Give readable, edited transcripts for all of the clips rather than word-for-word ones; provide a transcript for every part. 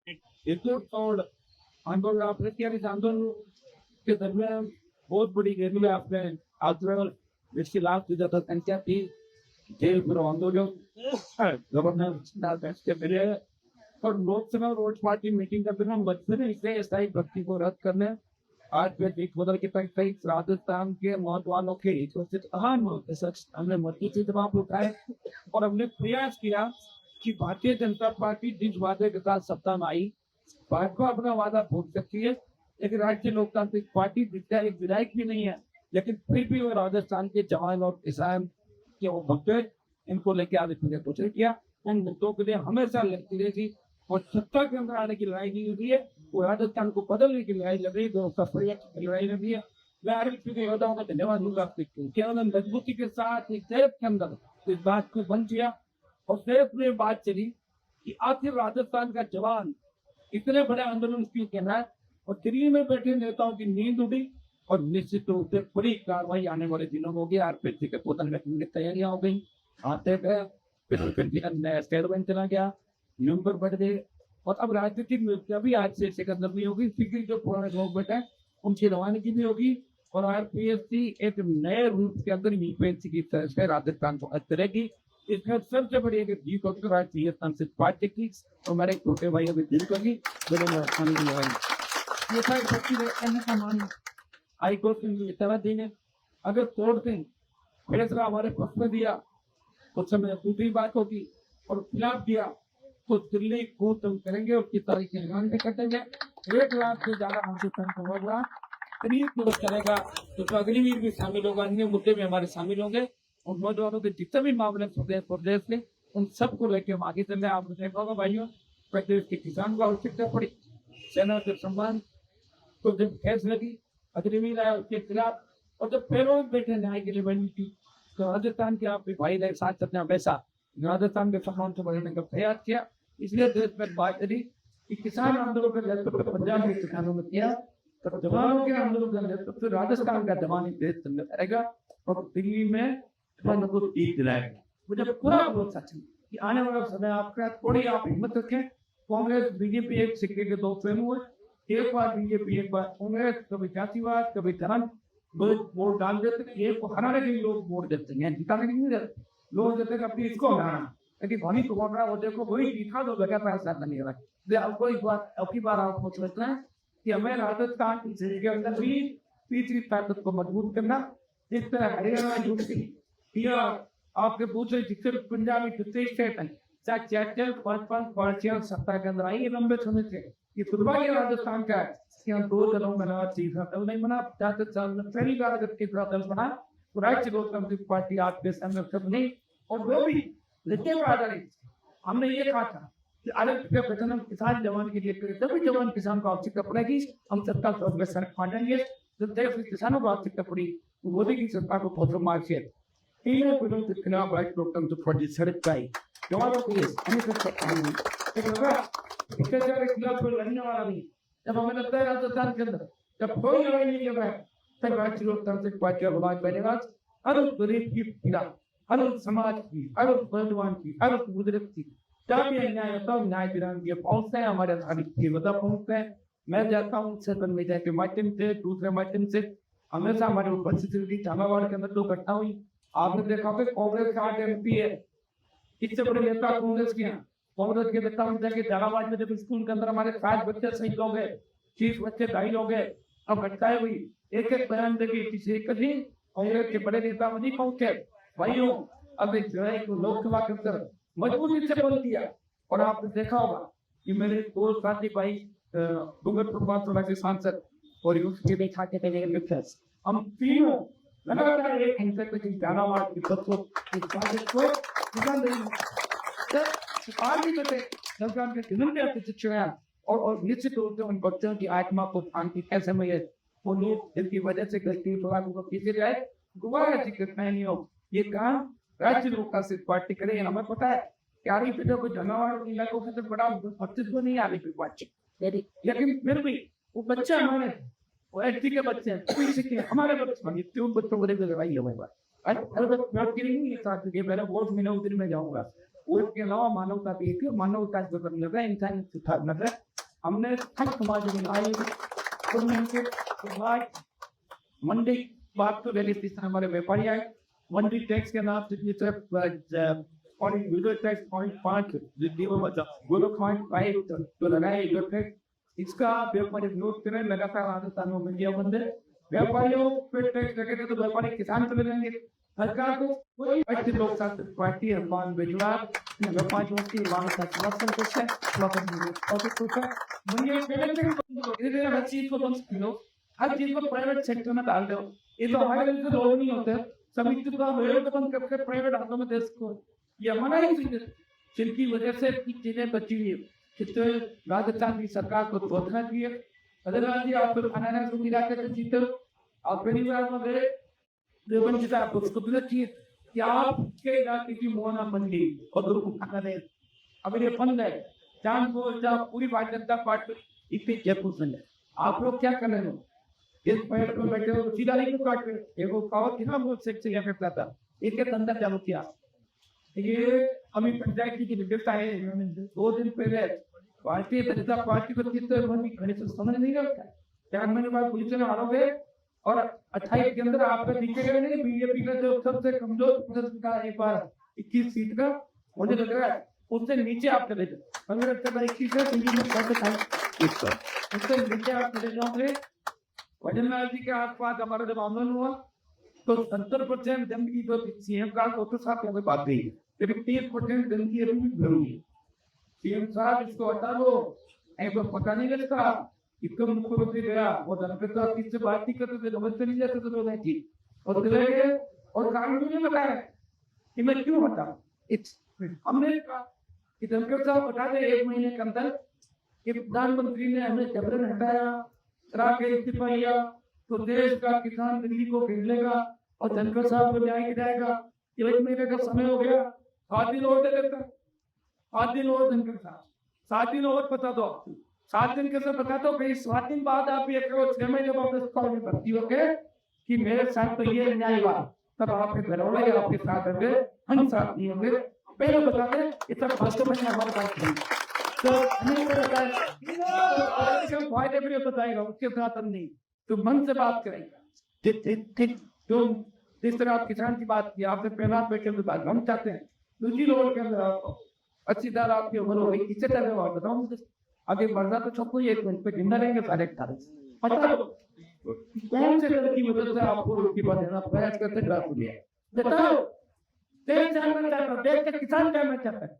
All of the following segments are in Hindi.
itu और आंदोलन आपने किया इस आंदोलन के दरमियान बहुत बड़ी रैली में आपने आंदोलन इसकी लाभ की ज्यादा संख्या थी जेल पर आंदोलन गवर्नर के मिले और लोकसभा और वोट पार्टी मीटिंग का दिन हम बच्चे ने इसे स्थायी भर्ती को रद्द करने आज फिर एक बदल के तहत कई राजस्थान के नौजवानों के हितों से अहम हमने मजबूत से जवाब उठाए और हमने प्रयास किया कि भारतीय जनता पार्टी जिस वादे के साथ सत्ता में आई भाजपा अपना वादा भूल सकती है लेकिन राष्ट्रीय लोकतांत्रिक पार्टी जिसका एक विधायक भी नहीं है लेकिन फिर भी वो राजस्थान के जवान और किसान के वो भक्त इनको लेके आगे तुमने कुछ किया उन मुद्दों के लिए हमेशा लड़ती रही और सत्ता के अंदर आने की लड़ाई नहीं हुई है वो राजस्थान को बदलने की लड़ाई लड़ रही है की लड़ाई लड़ रही है मैं आरएलपी के योद्धाओं का धन्यवाद दूंगा क्या उन्होंने मजबूती के साथ एक देश के अंदर इस बात को बंद किया और देश में बात चली कि आखिर राजस्थान का जवान इतने बड़े आंदोलन क्यों कहना है और दिल्ली में बैठे नेताओं की नींद उड़ी और निश्चित रूप से बड़ी कार्रवाई आने वाले दिनों में होगी आरपीसी के पोतन रखने की तैयारियां हो गई आते गए फिर नया स्टेट बैंक चला गया नंबर बढ़ गए और अब राजनीतिक नियुक्तियां भी आज से सिकंदर नहीं होगी क्योंकि जो पुराने लोग बैठे हैं उनकी रवानगी भी होगी और आरपीएससी एक नए रूप के अंदर यूपीएससी की तरह से राजस्थान को करेगी इसमें सबसे बड़ी एक जीत होगी राष्ट्रीय संसद पार्टी की और मेरे छोटे भाई अभी जीत होगी ये सारी हाईकोर्ट ने इतना देने अगर कोर्ट ने फैसला हमारे पक्ष में दिया उस समय दूसरी बात होगी और खिलाफ दिया तो दिल्ली को तुम करेंगे उसकी तारीखें ऐलान कर देंगे 1 लाख से ज्यादा हमसे होगा करीब दिवस चलेगा तो अग्निवीर भी शामिल होगा अन्य मुद्दे में हमारे शामिल होंगे और नौजवानों के जितने भी मामले प्रदेश में उन सबको लेके हम आगे चल रहे हैं आप देखा होगा भाइयों प्रदेश के किसान को आवश्यकता पड़ी सेना के सम्मान तो जब फैसला की अग्निवीर आया उसके खिलाफ और जब पैरों में बैठे न्याय के लिए बनी थी तो राजस्थान के आप भाई ने साथ अपना पैसा राजस्थान के सम्मान से बढ़ाने का प्रयास किया इसलिए देश में बात करी कि किसान आंदोलन का नेतृत्व पंजाब के किसानों ने किया तो जवानों के आंदोलन का नेतृत्व राजस्थान का जवानी देश करेगा और दिल्ली में को ईद दिलाएगा मुझे पूरा भरोसा है कि आने वाला समय आपका थोड़ी आप हिम्मत रखें कांग्रेस बीजेपी एक सिक्के के दो पहलू हुए एक बार बीजेपी एक बार कांग्रेस कभी जातिवाद कभी धर्म वोट डाल देते एक को हराने के लिए लोग वोट देते हैं जिताने के लिए नहीं देते लोग देते हैं अपनी इसको हराना लेकिन धोनी को बोल रहा है वो देखो वही जीता दो जगह पर ऐसा नहीं रहा अब कोई बात अब की बार आपको सोचना है कि हमें राजस्थान के अंदर भी तीसरी ताकत को मजबूत करना जिस तरह हरियाणा जुड़ी या आपके पूछे जितने पंजाब में कितने स्टेट हैं चाहे चार पाँच पार्टियां सत्ता के अंदर आई लंबे समय से ये दुर्भाग्य राजस्थान का है कि हम 2 दलों में बना तीसरा दल नहीं बना 50 साल में पहली बार अगर तीसरा दल बना तो राष्ट्रीय लोकतांत्रिक पार्टी आपके सामने सब नहीं और वो भी लिखने पर आधारित हमने ये कहा था कि अलग वेतन हम किसान जवान के लिए करें तभी जवान किसान को आवश्यकता पड़ेगी हम सबका सड़क बांटेंगे जब देश में किसानों को आवश्यकता पड़ी तो मोदी की सरकार को बहुत मार्क्स तीनों पीढ़ों के खिलाफ राष्ट्रीय लोकतंत्र पार्टी सड़क का ही जवानों के के खिलाफ कोई लड़ने वाला नहीं जब हमें लगता है राजस्थान के अंदर जब कोई लड़ाई नहीं कर रहा है तब राष्ट्रीय लोकतांत्रिक पार्टी का समाज बनेगा हर गरीब की पीड़ा हर समाज की हर नौजवान की हर बुजुर्ग की जब भी अन्याय होता है न्याय दिलाने के पहुंचते हैं हमारे आधारित की वजह पहुंचते हैं मैं जाता हूँ सदन मीडिया के माध्यम से दूसरे माध्यम से हमेशा हमारे उपस्थिति झालावाड़ के अंदर जो घटना हुई आपने देखा होगा कांग्रेस का 8 MP है इससे बड़े नेता कांग्रेस के हैं कांग्रेस के नेता जाके झालावाड़ में जब स्कूल के अंदर हमारे 7 बच्चे शहीद हो गए 30 बच्चे घायल हो गए अब घटनाएं हुई एक बयान देगी किसी एक ही कांग्रेस के बड़े नेता नहीं पहुंचे भाइयों अब एक लोकसभा के अंदर मजबूती से बोल दिया और आपने देखा होगा कि मेरे 2 साथी भाई डूंगर प्रभात के सांसद और उसके देखा के हम तीनों लगातार एक घंटे तक झालावाड़ की बच्चों की बात को आगे करते सरकार के विभिन्न शिक्षण और निश्चित रूप से उन बच्चों की आत्मा को शांति कैसे मिले वो लोग जिनकी वजह से गलती को पीछे जाए दोबारा ऐसी घटनाएं नहीं हो ये काम राज्य लोकतांत्रिक पार्टी करे हमें पता है क्यारी पिता को झालावाड़ इलाकों से बड़ा अस्तित्व नहीं आ रही पार्टी लेकिन फिर भी वो बच्चे हमारे वो एसटी के बच्चे हैं कोई सीखे हमारे बच्चे क्यों बच्चों को लेकर लड़ाई है हमारे पास अरे बात करेंगे ये साथ के मेरा वोट मिला उधर में जाऊंगा उसके अलावा मानवता भी है मानवता जो करने लगा इंसान सुधारना है हमने हर समाज बनाई उनमें से समाज मंडी बात तो पहले तीसरा हमारे व्यापारी आए मंडी टैक्स के नाम से और वीडियो टैक्स 0.5 जो बचा वो लोग 0.5 तो लगाए जो टैक्स इसका व्यापारी विरोध करें लगातार राजस्थान में मीडिया बंद है व्यापारियों पे टैक्स लगेगा तो व्यापारी किसान चले जाएंगे सरकार को कोई अच्छे लोग साथ पार्टी अफवाह बेजुबान व्यापारियों की मांग का समर्थन करता है और कुछ है मुझे पहले हर चीज को बंद करो हर चीज को प्राइवेट सेक्टर में डाल दो ये तो हमारे लिए तो नहीं होते सभी चीज का वेल बंद करके प्राइवेट हाथों में देश को ये हमारा ही चीज जिनकी वजह से चीजें बची हुई कितने राजस्थान की सरकार को धोखा दिए अदरवाइज जी आप खाना को मिला के जीते आप पहली बार में गए देवबंद जी आपको उसको भी चाहिए कि आपके इलाके की मोहना मंडी और दुर्ग खाना दे अब ये फंड है जान को जब पूरी भारतीय जनता पार्टी इतने जयपुर से है आप लोग क्या कर रहे हो इस पैर पर बैठे हो सीधा नहीं काट रहे एगो कहो कितना बहुत सेक्टर यहाँ पे था इसके अंदर चालू किया ये अभी पंचायत की विभिन्नता है 2 दिन पहले भारतीय जनता पार्टी को गणित समझ नहीं रखता 4 महीने बाद पुलिस ने आरोप है और 28 के अंदर आपका दिखेगा नहीं बीजेपी का जो सबसे कमजोर का एक बार 21 सीट का मुझे लग रहा है उससे नीचे आप चले जाओ अगर 21 उससे नीचे आप चले जाओगे वजनलाल जी के आसपास हमारा जब आंदोलन हुआ तो 70% गंदगी जो सीएम का तो साथ में बात गई लेकिन 30% गंदगी अभी भी भरी है सीएम साहब इसको हटा दो ऐसा पता नहीं लगता इसको मुख्यमंत्री गया वो जनता किससे बात नहीं करते थे नमस्ते नहीं जाते थे लोग थी और चले गए और कानून ने बताया कि मैं क्यों हटा हमने कहा कि धनखड़ साहब हटा दे 1 महीने के अंदर कि प्रधानमंत्री ने हमें जबरन हटाया के इस्तीफा लिया तो देश का किसान दिल्ली को घेर लेगा और धनखड़ साहब को न्याय गिराएगा 1 महीने का समय हो गया 7 दिन और दे देता 7 दिन और धनखड़ साहब 7 दिन और बता दो 7 दिन कैसे बता दो भाई 7 दिन बाद आप ये करो 6 महीने बाद कॉल में भर्ती हो गए कि मेरे साथ तो ये न्याय हुआ तब आपके घर वाले आपके साथ होंगे हम साथ नहीं होंगे पहले बता दें इतना वास्तव में हमारे पास नहीं तो हमें फायदे भी बताएगा उसके साथ हम नहीं तो मन से बात करेंगे ठीक तो जिस तरह आप किसान की बात की आपसे पहला बैठे हुए बात हम चाहते हैं दूसरी रोड के अंदर आपको अच्छी तरह आपकी उम्र हो गई इससे तरह और बताओ मुझे आगे बढ़ना तो सबको 1 मिनट पे जिंदा रहेंगे सारे पता कौन से तरह की वजह से आपको रोटी बनाना प्रयास करते ग्राफ लिया बताओ देश जानना चाहता है देश का किसान जानना चाहता है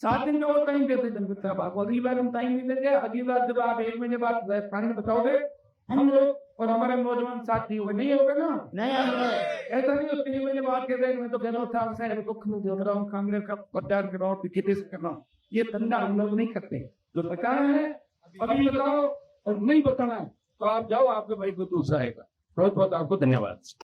7 दिन में और टाइम देते जनपद साहब आपको अगली बार हम टाइम नहीं देंगे अगली बार जब आप 1 महीने बाद पानी बताओगे हम लोग और हमारे नौजवान साथी हुए नहीं होगा ना नहीं ऐसा नहीं हो 3 महीने बाद के मैं तो गलत था शायद दुख में देख रहा हूँ कांग्रेस का प्रचार कर रहा हूँ पीछे से कर रहा हूँ ये धंधा हम लोग नहीं करते जो बताया है अभी बताओ और नहीं बताना है तो आप जाओ आपके भाई को दूसरा आएगा बहुत बहुत आपको धन्यवाद।